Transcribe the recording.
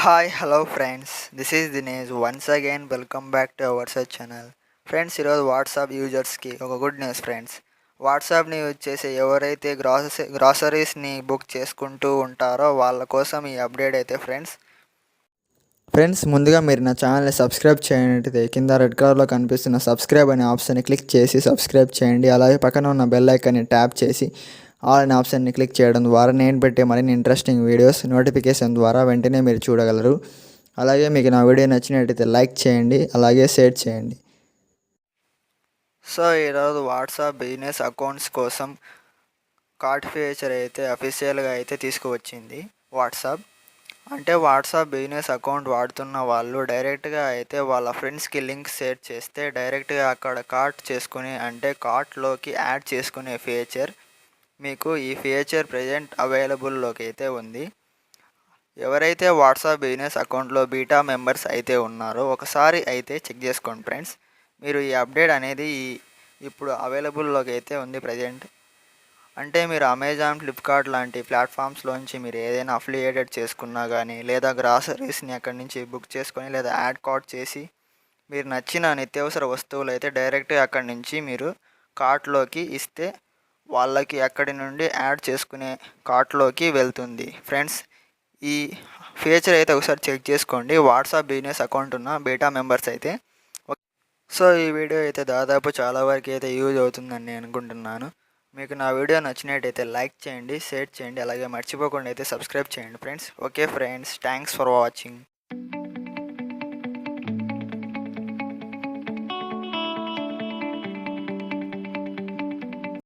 Hi hello friends, this is Dinesh. Once again welcome back to our search channel. Friends, ఈరోజు WhatsApp యూజర్స్కి ఒక good news friends. వాట్సాప్ని use చేసి ఎవరైతే గ్రాసరీస్ని book చేసుకుంటూ ఉంటారో వాళ్ళ కోసం ఈ అప్డేట్ అయితే ఫ్రెండ్స్ ముందుగా మీరు నా ఛానల్ని సబ్స్క్రైబ్ చేయనట్టయితే కింద రెడ్ కలర్లో కనిపిస్తున్న సబ్స్క్రైబ్ అనే ఆప్షన్ని క్లిక్ చేసి సబ్స్క్రైబ్ చేయండి. అలాగే పక్కన ఉన్న బెల్ ఐకాన్ని ట్యాప్ చేసి ఆల్ అనే ఆప్షన్ని క్లిక్ చేయడం ద్వారా నేను పెట్టే మరిన్ని ఇంట్రెస్టింగ్ వీడియోస్ నోటిఫికేషన్ ద్వారా వెంటనే మీరు చూడగలరు. అలాగే మీకు నా వీడియో నచ్చినట్టయితే లైక్ చేయండి, అలాగే షేర్ చేయండి. సో ఈరోజు వాట్సాప్ బిజినెస్ అకౌంట్స్ కోసం కార్ట్ ఫీచర్ అయితే అఫీషియల్గా అయితే తీసుకువచ్చింది వాట్సాప్. అంటే వాట్సాప్ బిజినెస్ అకౌంట్ వాడుతున్న వాళ్ళు డైరెక్ట్గా అయితే వాళ్ళ ఫ్రెండ్స్కి లింక్ షేర్ చేస్తే డైరెక్ట్గా అక్కడ కార్ట్ చేసుకుని అంటే కార్ట్లోకి యాడ్ చేసుకునే ఫీచర్ మీకు ఈ ఫీచర్ ప్రజెంట్ అవైలబుల్లోకి అయితే ఉంది. ఎవరైతే వాట్సాప్ బిజినెస్ అకౌంట్లో బీటా మెంబర్స్ అయితే ఉన్నారో ఒకసారి అయితే చెక్ చేసుకోండి ఫ్రెండ్స్. మీరు ఈ అప్డేట్ అనేది ఇప్పుడు అవైలబుల్లోకి అయితే ఉంది ప్రజెంట్. అంటే మీరు అమెజాన్, ఫ్లిప్కార్ట్ లాంటి ప్లాట్ఫామ్స్లోంచి మీరు ఏదైనా అఫిలియేటెడ్ చేసుకున్నా కానీ లేదా గ్రాసరీస్ని అక్కడి నుంచి బుక్ చేసుకొని లేదా యాడ్ కార్ట్ చేసి మీరు నచ్చిన నిత్యావసర వస్తువులు అయితే డైరెక్ట్గా అక్కడి నుంచి మీరు కార్ట్లోకి ఇస్తే వాళ్ళకి అక్కడి నుండి యాడ్ చేసుకునే కార్ట్లోకి వెళ్తుంది ఫ్రెండ్స్. ఈ ఫీచర్ అయితే ఒకసారి చెక్ చేసుకోండి వాట్సాప్ బిజినెస్ అకౌంట్ ఉన్న బీటా మెంబర్స్ అయితే. సో ఈ వీడియో అయితే దాదాపు చాలా వరకు అయితే యూజ్ అవుతుందని నేను అనుకుంటున్నాను. మీకు నా వీడియో నచ్చినట్టయితే లైక్ చేయండి, షేర్ చేయండి, అలాగే మర్చిపోకుండా అయితే సబ్స్క్రైబ్ చేయండి friends. Okay friends, thanks for watching.